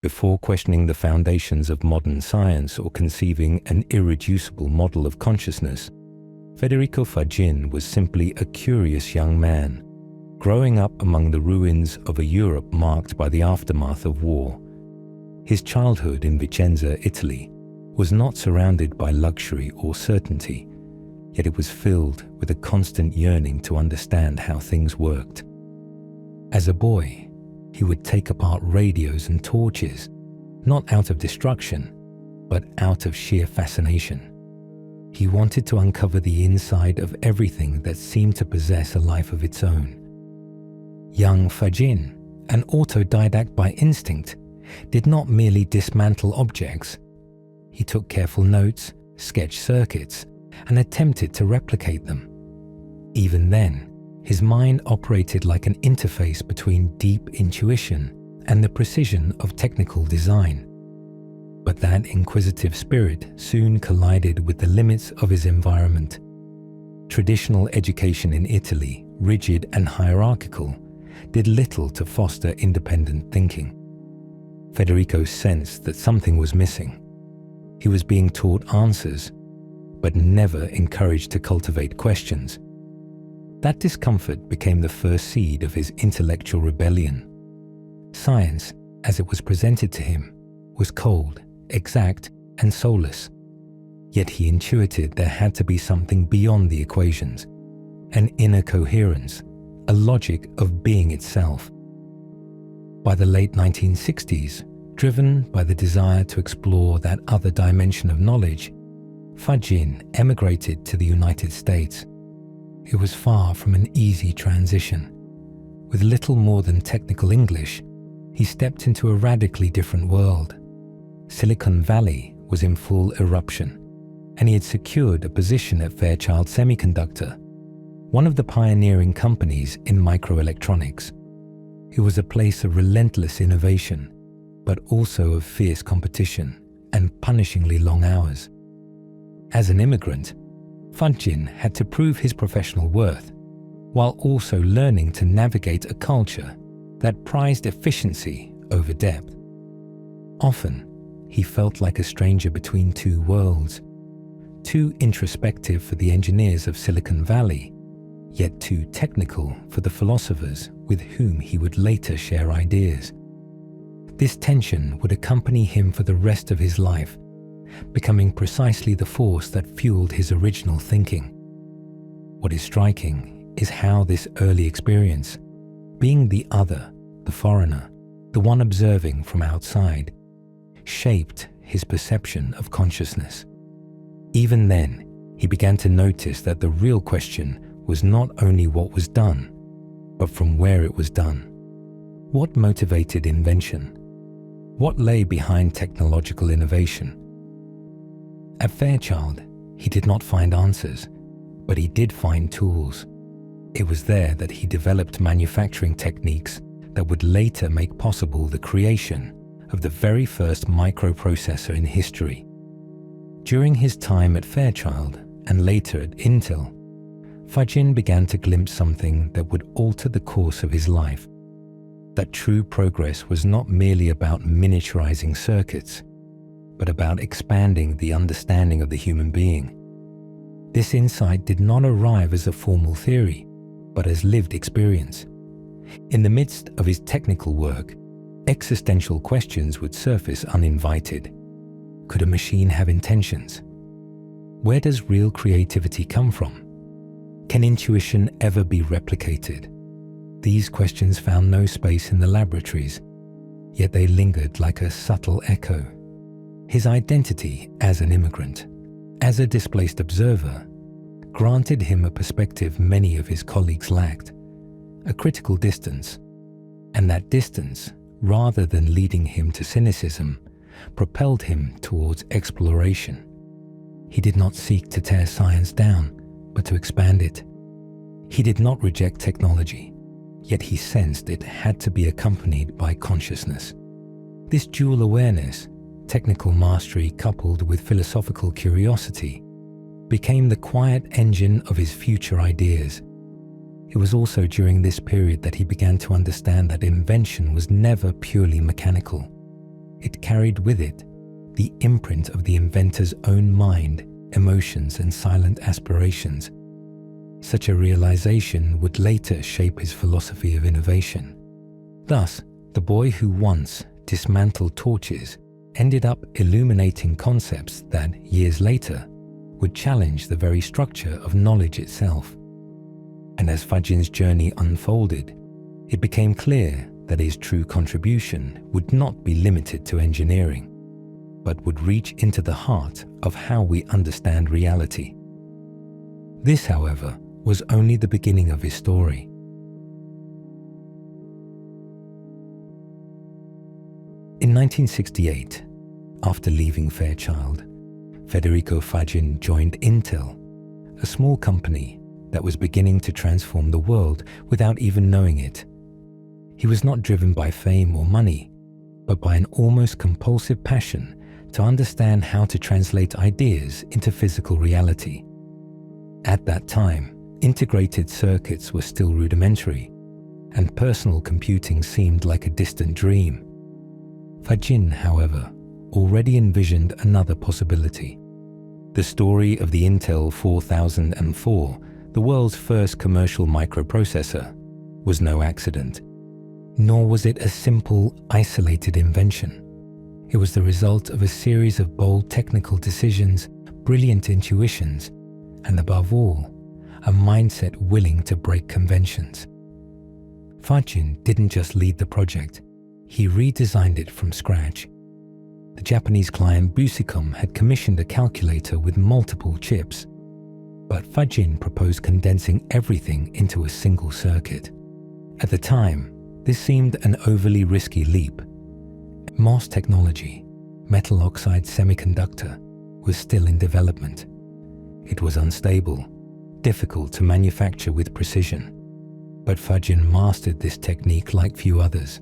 Before questioning the foundations of modern science or conceiving an irreducible model of consciousness, Federico Faggin was simply a curious young man, growing up among the ruins of a Europe marked by the aftermath of war. His childhood in Vicenza, Italy, was not surrounded by luxury or certainty, yet it was filled with a constant yearning to understand how things worked. As a boy, he would take apart radios and torches, not out of destruction, but out of sheer fascination. He wanted to uncover the inside of everything that seemed to possess a life of its own. Young Faggin, an autodidact by instinct, did not merely dismantle objects. He took careful notes, sketched circuits, and attempted to replicate them. Even then, his mind operated like an interface between deep intuition and the precision of technical design. But that inquisitive spirit soon collided with the limits of his environment. Traditional education in Italy, rigid and hierarchical, did little to foster independent thinking. Federico sensed that something was missing. He was being taught answers, but never encouraged to cultivate questions. That discomfort became the first seed of his intellectual rebellion. Science, as it was presented to him, was cold, exact, and soulless. Yet he intuited there had to be something beyond the equations, an inner coherence, a logic of being itself. By the late 1960s, driven by the desire to explore that other dimension of knowledge, Faggin emigrated to the United States. It was far from an easy transition. With little more than technical English, he stepped into a radically different world. Silicon Valley was in full eruption, and he had secured a position at Fairchild Semiconductor, one of the pioneering companies in microelectronics. It was a place of relentless innovation, but also of fierce competition and punishingly long hours. As an immigrant, Faggin had to prove his professional worth, while also learning to navigate a culture that prized efficiency over depth. Often, he felt like a stranger between two worlds, too introspective for the engineers of Silicon Valley, yet too technical for the philosophers with whom he would later share ideas. This tension would accompany him for the rest of his life, becoming precisely the force that fueled his original thinking. What is striking is how this early experience, being the other, the foreigner, the one observing from outside, shaped his perception of consciousness. Even then, he began to notice that the real question was not only what was done, but from where it was done. What motivated invention? What lay behind technological innovation? At Fairchild, he did not find answers, but he did find tools. It was there that he developed manufacturing techniques that would later make possible the creation of the very first microprocessor in history. During his time at Fairchild and later at Intel, Faggin began to glimpse something that would alter the course of his life. That true progress was not merely about miniaturizing circuits, but about expanding the understanding of the human being. This insight did not arrive as a formal theory, but as lived experience. In the midst of his technical work, existential questions would surface uninvited. Could a machine have intentions? Where does real creativity come from? Can intuition ever be replicated? These questions found no space in the laboratories, yet they lingered like a subtle echo. His identity as an immigrant, as a displaced observer, granted him a perspective many of his colleagues lacked, a critical distance, and that distance, rather than leading him to cynicism, propelled him towards exploration. He did not seek to tear science down, but to expand it. He did not reject technology, yet he sensed it had to be accompanied by consciousness. This dual awareness, technical mastery coupled with philosophical curiosity, became the quiet engine of his future ideas. It was also during this period that he began to understand that invention was never purely mechanical. It carried with it the imprint of the inventor's own mind, emotions, and silent aspirations. Such a realization would later shape his philosophy of innovation. Thus, the boy who once dismantled torches ended up illuminating concepts that, years later, would challenge the very structure of knowledge itself. And as Faggin's journey unfolded, it became clear that his true contribution would not be limited to engineering, but would reach into the heart of how we understand reality. This, however, was only the beginning of his story. In 1968, after leaving Fairchild, Federico Faggin joined Intel, a small company that was beginning to transform the world without even knowing it. He was not driven by fame or money, but by an almost compulsive passion to understand how to translate ideas into physical reality. At that time, integrated circuits were still rudimentary, and personal computing seemed like a distant dream. Faggin, however, already envisioned another possibility. The story of the Intel 4004, the world's first commercial microprocessor, was no accident, nor was it a simple, isolated invention. It was the result of a series of bold technical decisions, brilliant intuitions, and above all, a mindset willing to break conventions. Faggin didn't just lead the project, he redesigned it from scratch. The Japanese client Busicom had commissioned a calculator with multiple chips, but Faggin proposed condensing everything into a single circuit. At the time, this seemed an overly risky leap. MOS technology, metal oxide semiconductor, was still in development. It was unstable, difficult to manufacture with precision, but Faggin mastered this technique like few others,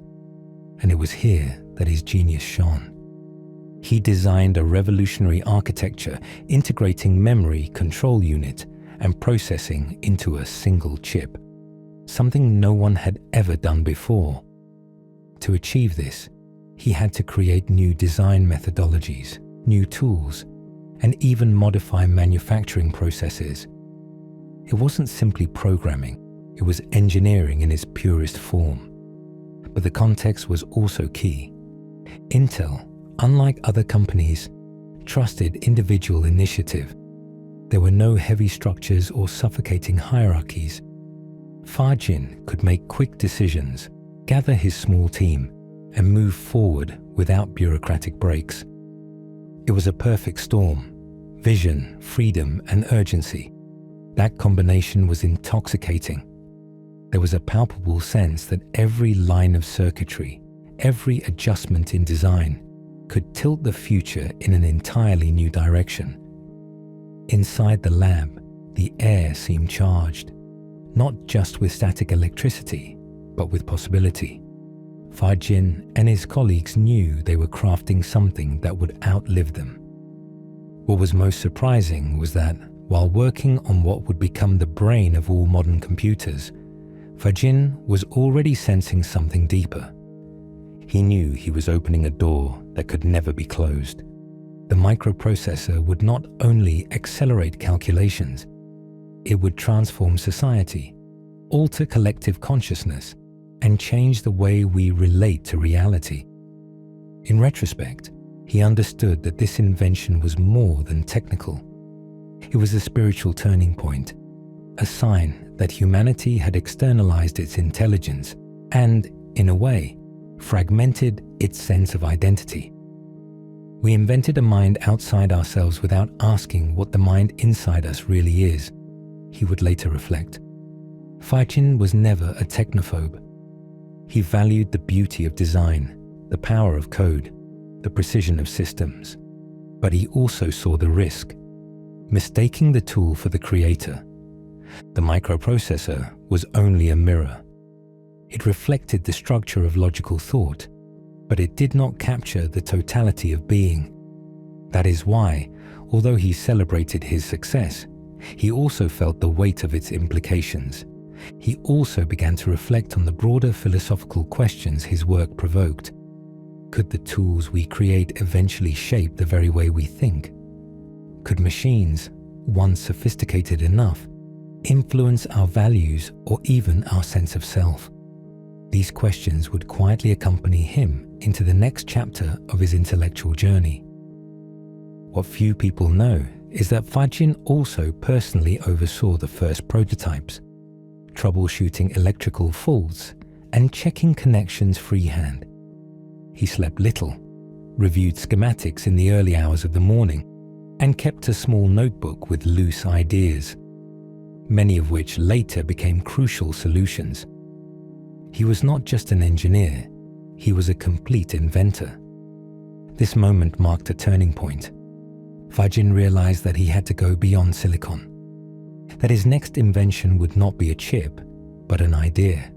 and it was here that his genius shone. He designed a revolutionary architecture integrating memory, control unit, and processing into a single chip, something no one had ever done before. To achieve this, he had to create new design methodologies, new tools, and even modify manufacturing processes. It wasn't simply programming, it was engineering in its purest form. But the context was also key. Intel, unlike other companies, trusted individual initiative. There were no heavy structures or suffocating hierarchies. Faggin could make quick decisions, gather his small team, and move forward without bureaucratic breaks. It was a perfect storm: vision, freedom, and urgency. That combination was intoxicating. There was a palpable sense that every line of circuitry, every adjustment in design, could tilt the future in an entirely new direction. Inside the lab, the air seemed charged, not just with static electricity, but with possibility. Faggin and his colleagues knew they were crafting something that would outlive them. What was most surprising was that, while working on what would become the brain of all modern computers, Faggin was already sensing something deeper. He knew he was opening a door that could never be closed. The microprocessor would not only accelerate calculations, it would transform society, alter collective consciousness, and change the way we relate to reality. In retrospect, he understood that this invention was more than technical. It was a spiritual turning point, a sign that humanity had externalized its intelligence and, in a way, fragmented its sense of identity. We invented a mind outside ourselves without asking what the mind inside us really is, he would later reflect. Faggin was never a technophobe. He valued the beauty of design, the power of code, the precision of systems, but he also saw the risk, mistaking the tool for the creator. The microprocessor was only a mirror. It reflected the structure of logical thought, but it did not capture the totality of being. That is why, although he celebrated his success, he also felt the weight of its implications. He also began to reflect on the broader philosophical questions his work provoked. Could the tools we create eventually shape the very way we think? Could machines, once sophisticated enough, influence our values or even our sense of self? These questions would quietly accompany him into the next chapter of his intellectual journey. What few people know is that Faggin also personally oversaw the first prototypes, troubleshooting electrical faults and checking connections freehand. He slept little, reviewed schematics in the early hours of the morning, and kept a small notebook with loose ideas, many of which later became crucial solutions. He was not just an engineer, he was a complete inventor. This moment marked a turning point. Faggin realized that he had to go beyond silicon, that his next invention would not be a chip, but an idea,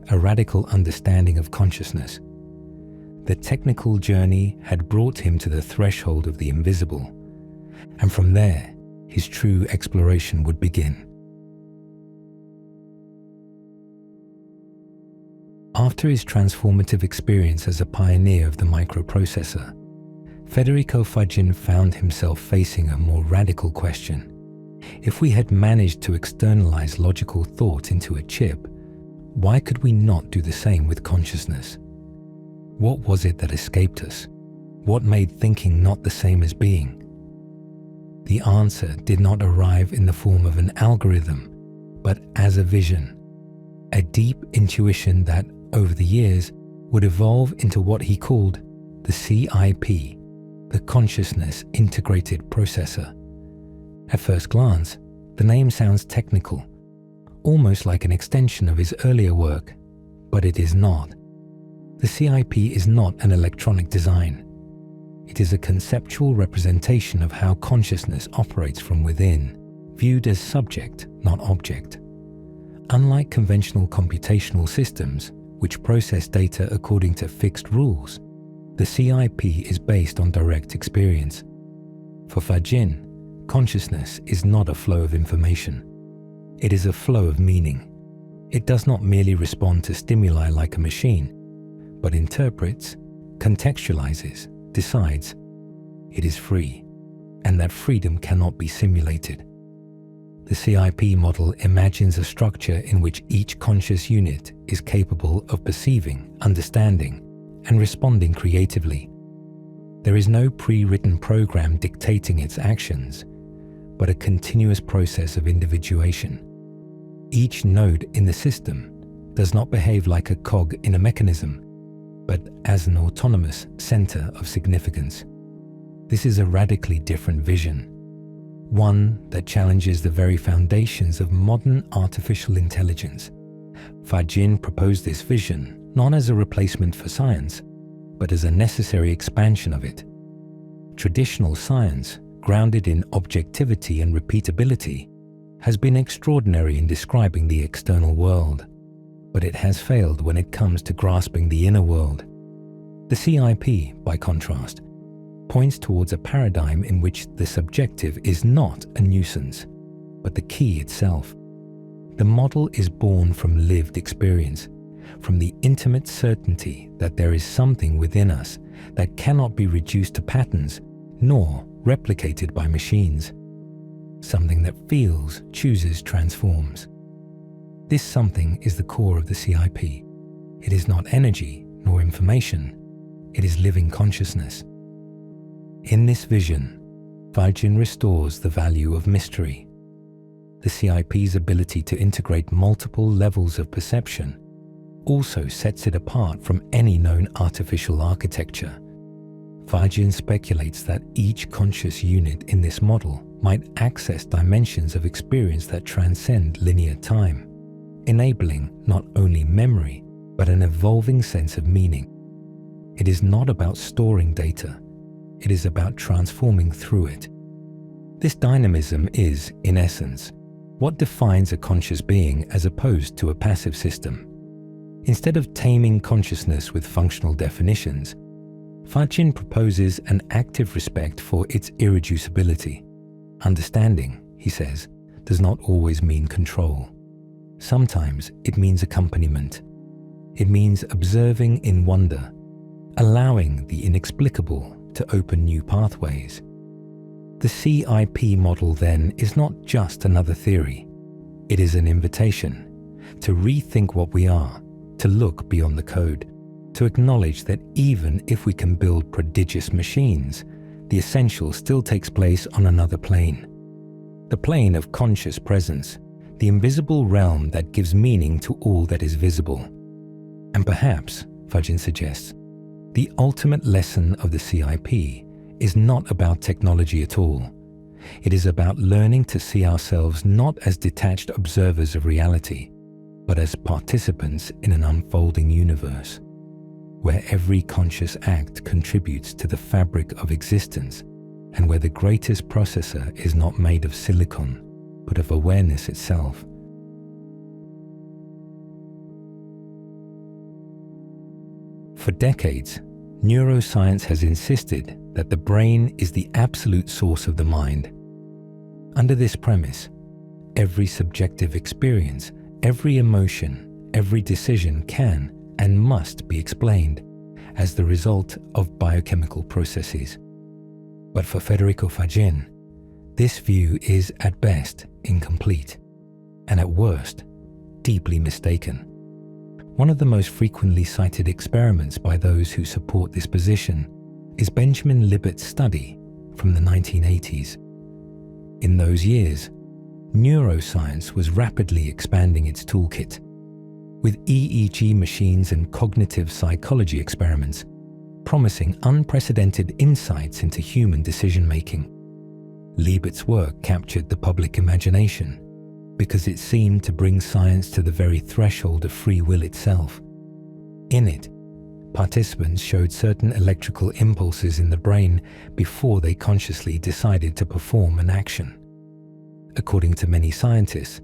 a radical understanding of consciousness. The technical journey had brought him to the threshold of the invisible, and from there, his true exploration would begin. After his transformative experience as a pioneer of the microprocessor, Federico Faggin found himself facing a more radical question. If we had managed to externalize logical thought into a chip, why could we not do the same with consciousness? What was it that escaped us? What made thinking not the same as being? The answer did not arrive in the form of an algorithm, but as a vision, a deep intuition that, over the years, would evolve into what he called the CIP, the Consciousness Integrated Processor. At first glance, the name sounds technical, almost like an extension of his earlier work, but it is not. The CIP is not an electronic design. It is a conceptual representation of how consciousness operates from within, viewed as subject, not object. Unlike conventional computational systems, which process data according to fixed rules, the CIP is based on direct experience. For Faggin, consciousness is not a flow of information. It is a flow of meaning. It does not merely respond to stimuli like a machine, but interprets, contextualizes, decides. It is free, and that freedom cannot be simulated. The CIP model imagines a structure in which each conscious unit is capable of perceiving, understanding, and responding creatively. There is no pre-written program dictating its actions, but a continuous process of individuation. Each node in the system does not behave like a cog in a mechanism, but as an autonomous center of significance. This is a radically different vision, one that challenges the very foundations of modern artificial intelligence. Faggin proposed this vision not as a replacement for science, but as a necessary expansion of it. Traditional science, grounded in objectivity and repeatability, has been extraordinary in describing the external world, but it has failed when it comes to grasping the inner world. The CIP, by contrast, points towards a paradigm in which the subjective is not a nuisance, but the key itself. The model is born from lived experience, from the intimate certainty that there is something within us that cannot be reduced to patterns nor replicated by machines. Something that feels, chooses, transforms. This something is the core of the CIP. It is not energy nor information. It is living consciousness. In this vision, Faggin restores the value of mystery. The CIP's ability to integrate multiple levels of perception also sets it apart from any known artificial architecture. Faggin speculates that each conscious unit in this model might access dimensions of experience that transcend linear time, enabling not only memory, but an evolving sense of meaning. It is not about storing data, it is about transforming through it. This dynamism is, in essence, what defines a conscious being as opposed to a passive system. Instead of taming consciousness with functional definitions, Faggin proposes an active respect for its irreducibility. Understanding, he says, does not always mean control. Sometimes it means accompaniment. It means observing in wonder, allowing the inexplicable to open new pathways. The CIP model, then, is not just another theory. It is an invitation to rethink what we are, to look beyond the code, to acknowledge that even if we can build prodigious machines, the essential still takes place on another plane. The plane of conscious presence, the invisible realm that gives meaning to all that is visible. And perhaps, Faggin suggests, the ultimate lesson of the CIP is not about technology at all. It is about learning to see ourselves not as detached observers of reality, but as participants in an unfolding universe, where every conscious act contributes to the fabric of existence, and where the greatest processor is not made of silicon, but of awareness itself. For decades, neuroscience has insisted that the brain is the absolute source of the mind. Under this premise, every subjective experience, every emotion, every decision can and must be explained as the result of biochemical processes. But for Federico Faggin, this view is at best incomplete, and at worst, deeply mistaken. One of the most frequently cited experiments by those who support this position is Benjamin Libet's study from the 1980s. In those years, neuroscience was rapidly expanding its toolkit, with EEG machines and cognitive psychology experiments promising unprecedented insights into human decision-making. Libet's work captured the public imagination because it seemed to bring science to the very threshold of free will itself. In it, participants showed certain electrical impulses in the brain before they consciously decided to perform an action. According to many scientists,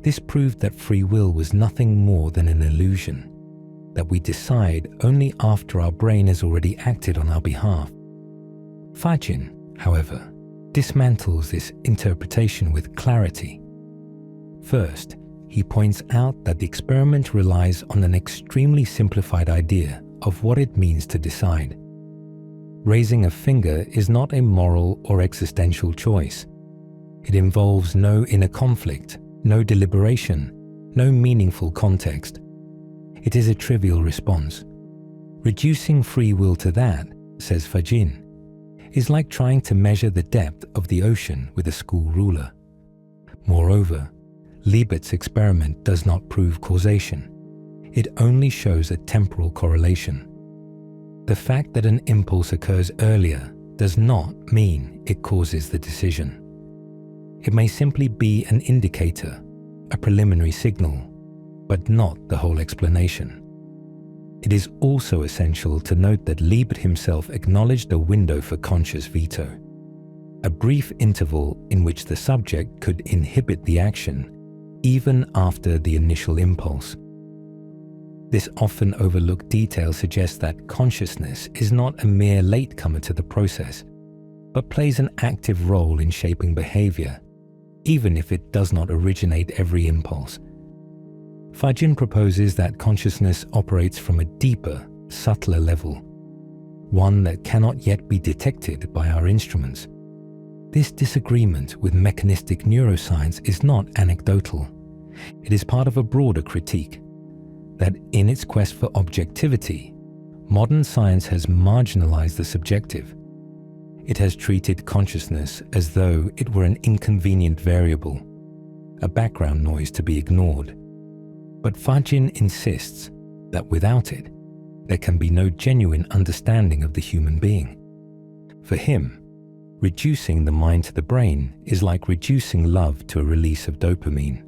this proved that free will was nothing more than an illusion, that we decide only after our brain has already acted on our behalf. Faggin, however, dismantles this interpretation with clarity. First, he points out that the experiment relies on an extremely simplified idea of what it means to decide. Raising a finger is not a moral or existential choice. It involves no inner conflict, no deliberation, no meaningful context. It is a trivial response. Reducing free will to that, says Faggin, is like trying to measure the depth of the ocean with a school ruler. Moreover, Libet's experiment does not prove causation. It only shows a temporal correlation. The fact that an impulse occurs earlier does not mean it causes the decision. It may simply be an indicator, a preliminary signal, but not the whole explanation. It is also essential to note that Libet himself acknowledged a window for conscious veto, a brief interval in which the subject could inhibit the action even after the initial impulse. This often overlooked detail suggests that consciousness is not a mere latecomer to the process, but plays an active role in shaping behavior, even if it does not originate every impulse. Faggin proposes that consciousness operates from a deeper, subtler level, one that cannot yet be detected by our instruments. This disagreement with mechanistic neuroscience is not anecdotal. It is part of a broader critique that in its quest for objectivity, modern science has marginalized the subjective. It has treated consciousness as though it were an inconvenient variable, a background noise to be ignored. But Faggin insists that without it, there can be no genuine understanding of the human being. For him, reducing the mind to the brain is like reducing love to a release of dopamine.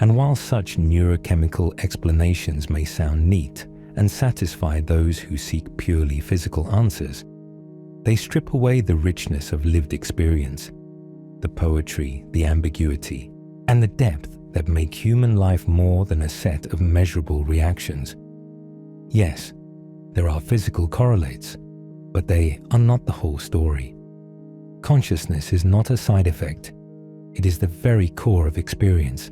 And while such neurochemical explanations may sound neat and satisfy those who seek purely physical answers, they strip away the richness of lived experience, the poetry, the ambiguity, and the depth that make human life more than a set of measurable reactions. Yes, there are physical correlates, but they are not the whole story. Consciousness is not a side effect. It is the very core of experience.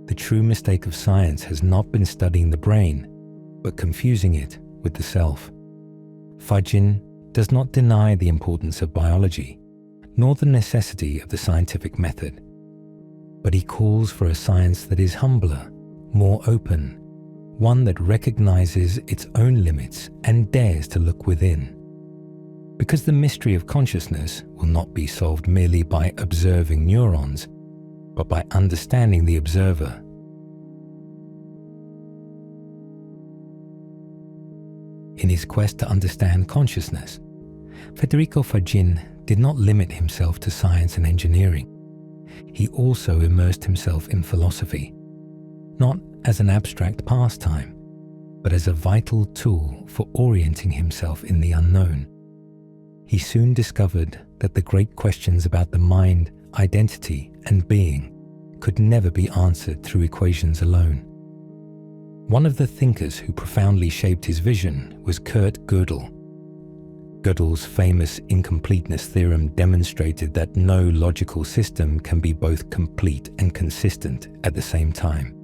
The true mistake of science has not been studying the brain, but confusing it with the self. Faggin does not deny the importance of biology, nor the necessity of the scientific method, but he calls for a science that is humbler, more open, one that recognizes its own limits and dares to look within. Because the mystery of consciousness will not be solved merely by observing neurons, but by understanding the observer. In his quest to understand consciousness, Federico Faggin did not limit himself to science and engineering. He also immersed himself in philosophy, not as an abstract pastime, but as a vital tool for orienting himself in the unknown. He soon discovered that the great questions about the mind, identity, and being could never be answered through equations alone. One of the thinkers who profoundly shaped his vision was Kurt Gödel. Gödel's famous incompleteness theorem demonstrated that no logical system can be both complete and consistent at the same time.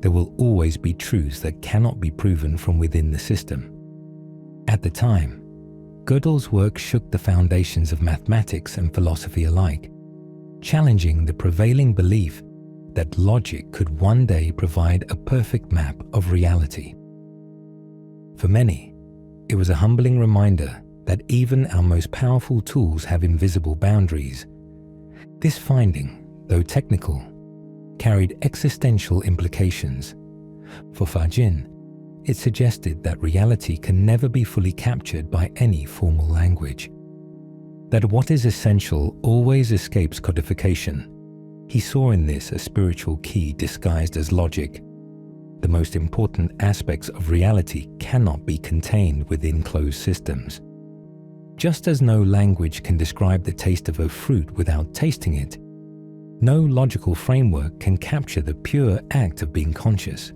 There will always be truths that cannot be proven from within the system. At the time, Gödel's work shook the foundations of mathematics and philosophy alike, challenging the prevailing belief that logic could one day provide a perfect map of reality. For many, it was a humbling reminder that even our most powerful tools have invisible boundaries. This finding, though technical, carried existential implications. For Faggin, it suggested that reality can never be fully captured by any formal language, that what is essential always escapes codification. He saw in this a spiritual key disguised as logic. The most important aspects of reality cannot be contained within closed systems. Just as no language can describe the taste of a fruit without tasting it, no logical framework can capture the pure act of being conscious.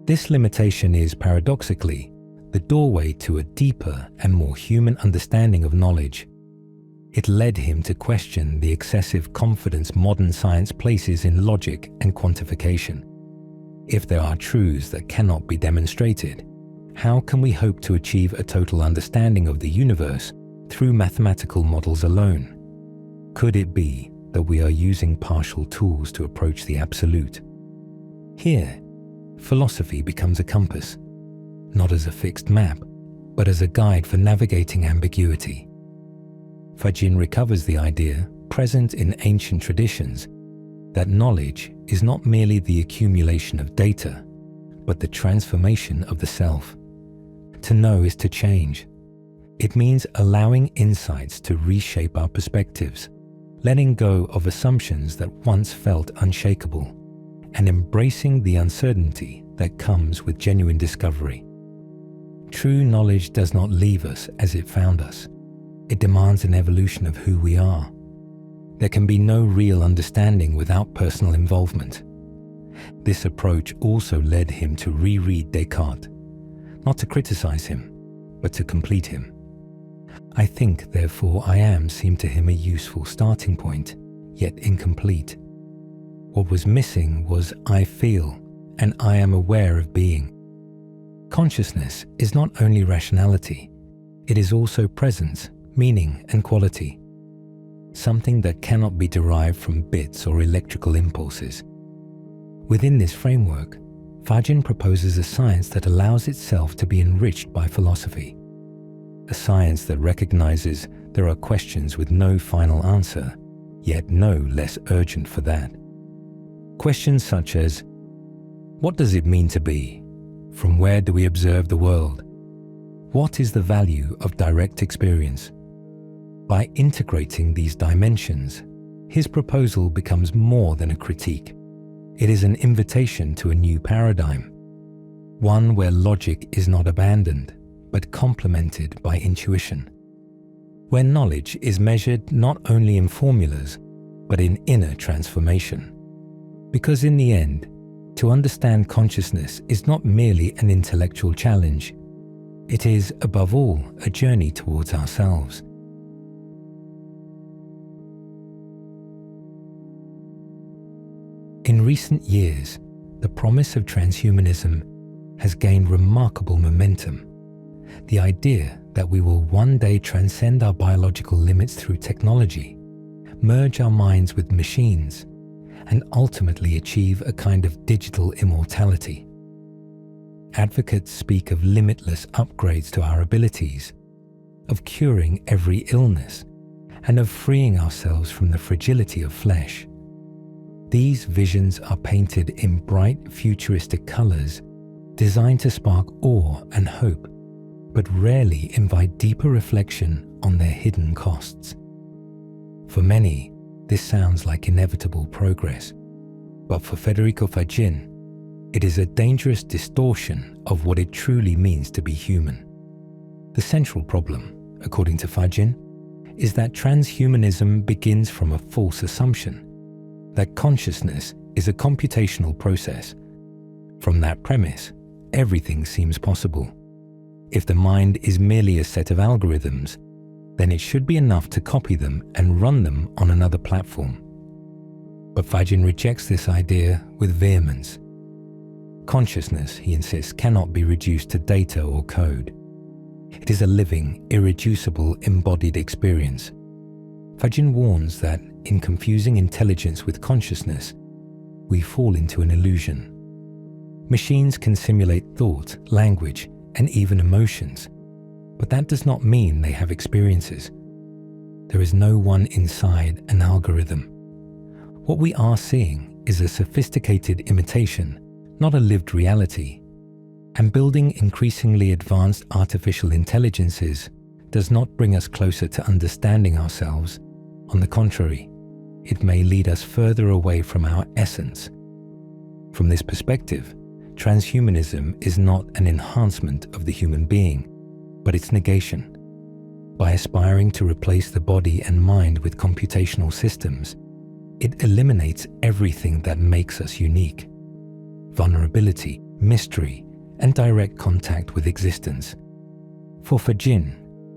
This limitation is, paradoxically, the doorway to a deeper and more human understanding of knowledge. It led him to question the excessive confidence modern science places in logic and quantification. If there are truths that cannot be demonstrated, how can we hope to achieve a total understanding of the universe through mathematical models alone? Could it be that we are using partial tools to approach the absolute? Here, philosophy becomes a compass, not as a fixed map, but as a guide for navigating ambiguity. Faggin recovers the idea, present in ancient traditions, that knowledge is not merely the accumulation of data, but the transformation of the self. To know is to change. It means allowing insights to reshape our perspectives, letting go of assumptions that once felt unshakable, and embracing the uncertainty that comes with genuine discovery. True knowledge does not leave us as it found us. It demands an evolution of who we are. There can be no real understanding without personal involvement. This approach also led him to reread Descartes, not to criticize him, but to complete him. I think, therefore, I am seemed to him a useful starting point, yet incomplete. What was missing was I feel, and I am aware of being. Consciousness is not only rationality, it is also presence, meaning, and quality. Something that cannot be derived from bits or electrical impulses. Within this framework, Faggin proposes a science that allows itself to be enriched by philosophy. A science that recognizes there are questions with no final answer, yet no less urgent for that. Questions such as, what does it mean to be? From where do we observe the world? What is the value of direct experience? By integrating these dimensions, his proposal becomes more than a critique. It is an invitation to a new paradigm, one where logic is not abandoned, but complemented by intuition, where knowledge is measured not only in formulas, but in inner transformation. Because in the end, to understand consciousness is not merely an intellectual challenge. It is, above all, a journey towards ourselves. In recent years, the promise of transhumanism has gained remarkable momentum. The idea that we will one day transcend our biological limits through technology, merge our minds with machines, and ultimately achieve a kind of digital immortality. Advocates speak of limitless upgrades to our abilities, of curing every illness, and of freeing ourselves from the fragility of flesh. These visions are painted in bright, futuristic colors, designed to spark awe and hope, but rarely invite deeper reflection on their hidden costs. For many, this sounds like inevitable progress, but for Federico Faggin, it is a dangerous distortion of what it truly means to be human. The central problem, according to Faggin, is that transhumanism begins from a false assumption that consciousness is a computational process. From that premise, everything seems possible. If the mind is merely a set of algorithms, then it should be enough to copy them and run them on another platform. But Faggin rejects this idea with vehemence. Consciousness, he insists, cannot be reduced to data or code. It is a living, irreducible, embodied experience. Faggin warns that in confusing intelligence with consciousness, we fall into an illusion. Machines can simulate thought, language, and even emotions, but that does not mean they have experiences. There is no one inside an algorithm. What we are seeing is a sophisticated imitation, not a lived reality. And building increasingly advanced artificial intelligences does not bring us closer to understanding ourselves. On the contrary, it may lead us further away from our essence. From this perspective, transhumanism is not an enhancement of the human being, but its negation. By aspiring to replace the body and mind with computational systems, it eliminates everything that makes us unique: vulnerability, mystery, and direct contact with existence. For Faggin,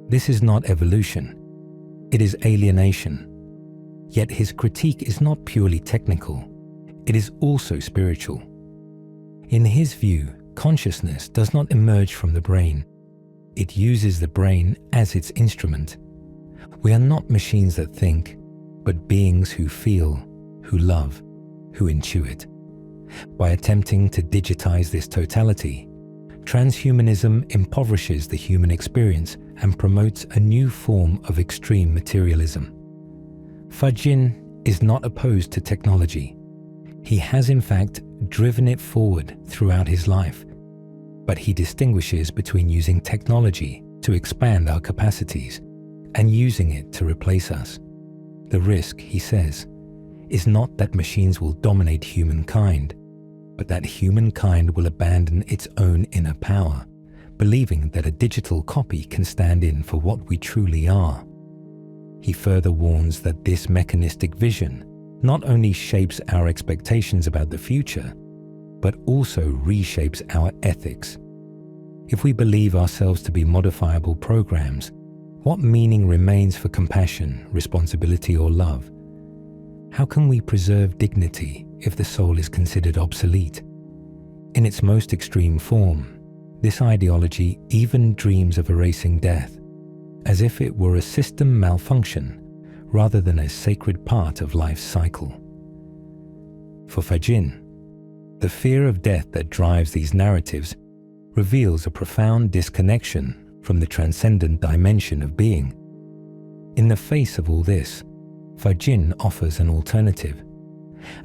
this is not evolution, it is alienation. Yet his critique is not purely technical, it is also spiritual. In his view, consciousness does not emerge from the brain, it uses the brain as its instrument. We are not machines that think, but beings who feel, who love, who intuit. By attempting to digitize this totality, transhumanism impoverishes the human experience and promotes a new form of extreme materialism. Faggin is not opposed to technology. He has in fact driven it forward throughout his life, but he distinguishes between using technology to expand our capacities and using it to replace us. The risk, he says, is not that machines will dominate humankind, but that humankind will abandon its own inner power, believing that a digital copy can stand in for what we truly are. He further warns that this mechanistic vision not only shapes our expectations about the future, but also reshapes our ethics. If we believe ourselves to be modifiable programs, what meaning remains for compassion, responsibility, or love? How can we preserve dignity if the soul is considered obsolete? In its most extreme form, this ideology even dreams of erasing death, as if it were a system malfunction rather than a sacred part of life's cycle. For Faggin, the fear of death that drives these narratives reveals a profound disconnection from the transcendent dimension of being. In the face of all this, Faggin offers an alternative,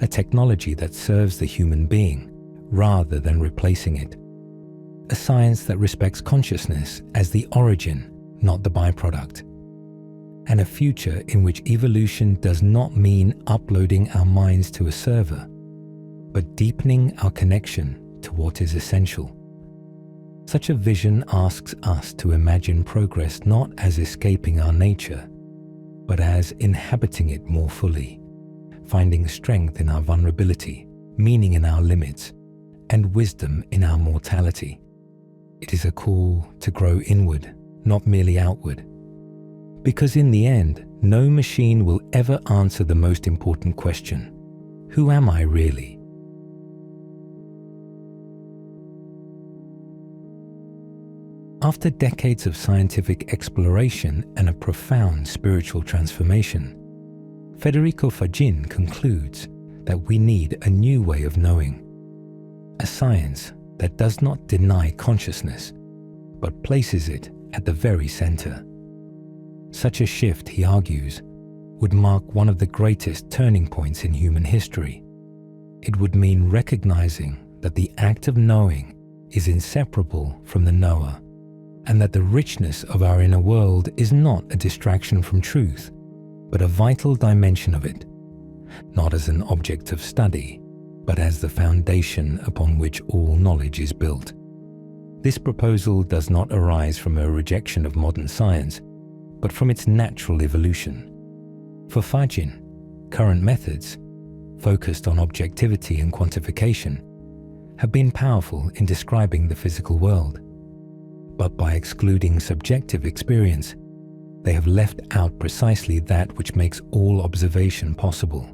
a technology that serves the human being rather than replacing it, a science that respects consciousness as the origin, not the byproduct, and a future in which evolution does not mean uploading our minds to a server, but deepening our connection to what is essential. Such a vision asks us to imagine progress not as escaping our nature, but as inhabiting it more fully, finding strength in our vulnerability, meaning in our limits, and wisdom in our mortality. It is a call to grow inward, not merely outward. Because in the end, no machine will ever answer the most important question: who am I really? After decades of scientific exploration and a profound spiritual transformation, Federico Faggin concludes that we need a new way of knowing, a science that does not deny consciousness, but places it at the very center. Such a shift, he argues, would mark one of the greatest turning points in human history. It would mean recognizing that the act of knowing is inseparable from the knower, and that the richness of our inner world is not a distraction from truth, but a vital dimension of it, not as an object of study, but as the foundation upon which all knowledge is built. This proposal does not arise from a rejection of modern science, but from its natural evolution. For Faggin, current methods, focused on objectivity and quantification, have been powerful in describing the physical world. But by excluding subjective experience, they have left out precisely that which makes all observation possible: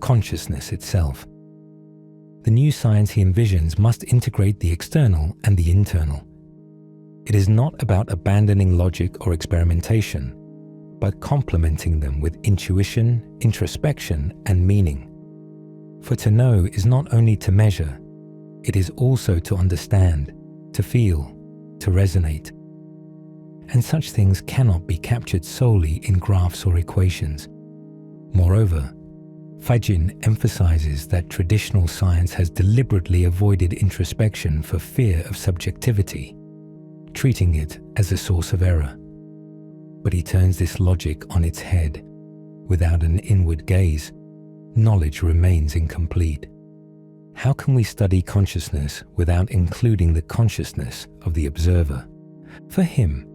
consciousness itself. The new science he envisions must integrate the external and the internal. It is not about abandoning logic or experimentation, but complementing them with intuition, introspection, and meaning. For to know is not only to measure, it is also to understand, to feel, to resonate. And such things cannot be captured solely in graphs or equations. Moreover, Faggin emphasizes that traditional science has deliberately avoided introspection for fear of subjectivity, treating it as a source of error. But he turns this logic on its head. Without an inward gaze, knowledge remains incomplete. How can we study consciousness without including the consciousness of the observer? For him,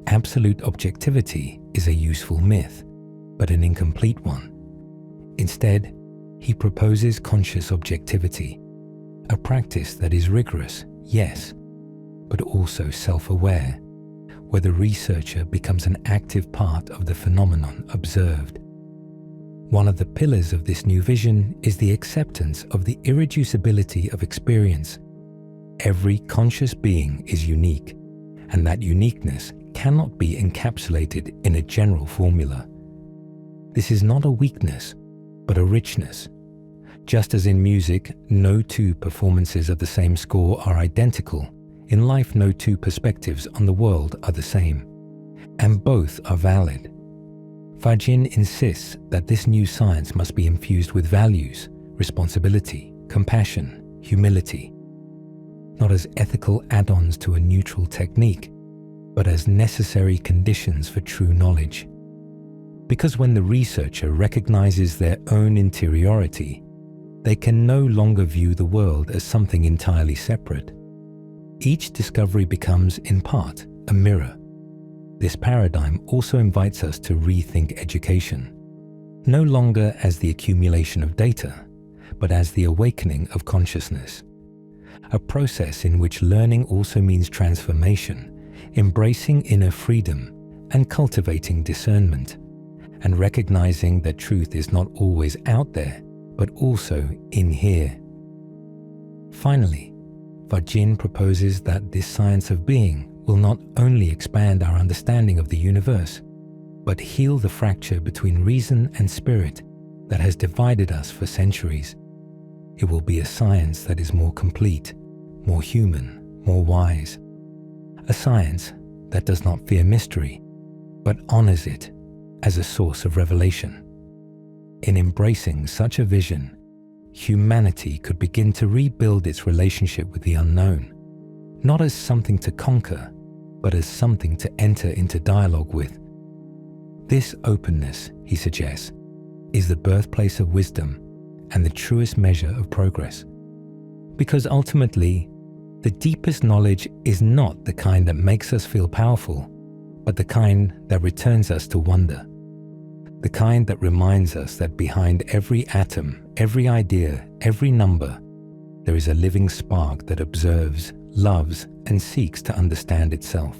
absolute objectivity is a useful myth, but an incomplete one. Instead, he proposes conscious objectivity, a practice that is rigorous, yes, but also self-aware, where the researcher becomes an active part of the phenomenon observed. One of the pillars of this new vision is the acceptance of the irreducibility of experience. Every conscious being is unique, and that uniqueness cannot be encapsulated in a general formula. This is not a weakness, but a richness. Just as in music, no two performances of the same score are identical, in life no two perspectives on the world are the same, and both are valid. Faggin insists that this new science must be infused with values, responsibility, compassion, humility, not as ethical add-ons to a neutral technique, but as necessary conditions for true knowledge. Because when the researcher recognizes their own interiority, they can no longer view the world as something entirely separate. Each discovery becomes, in part, a mirror. This paradigm also invites us to rethink education, no longer as the accumulation of data, but as the awakening of consciousness, a process in which learning also means transformation, embracing inner freedom and cultivating discernment, and recognizing that truth is not always out there, but also in here. Finally, Faggin proposes that this science of being will not only expand our understanding of the universe, but heal the fracture between reason and spirit that has divided us for centuries. It will be a science that is more complete, more human, more wise. A science that does not fear mystery, but honors it as a source of revelation. In embracing such a vision, humanity could begin to rebuild its relationship with the unknown, not as something to conquer, but as something to enter into dialogue with. This openness, he suggests, is the birthplace of wisdom and the truest measure of progress. Because ultimately, the deepest knowledge is not the kind that makes us feel powerful, but the kind that returns us to wonder. The kind that reminds us that behind every atom, every idea, every number, there is a living spark that observes, loves, and seeks to understand itself.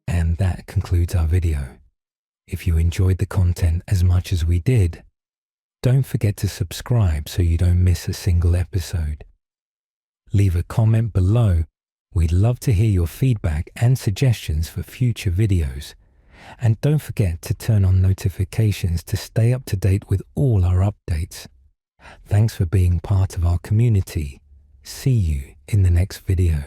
And that concludes our video. If you enjoyed the content as much as we did, don't forget to subscribe so you don't miss a single episode. Leave a comment below. We'd love to hear your feedback and suggestions for future videos. And don't forget to turn on notifications to stay up to date with all our updates. Thanks for being part of our community. See you in the next video.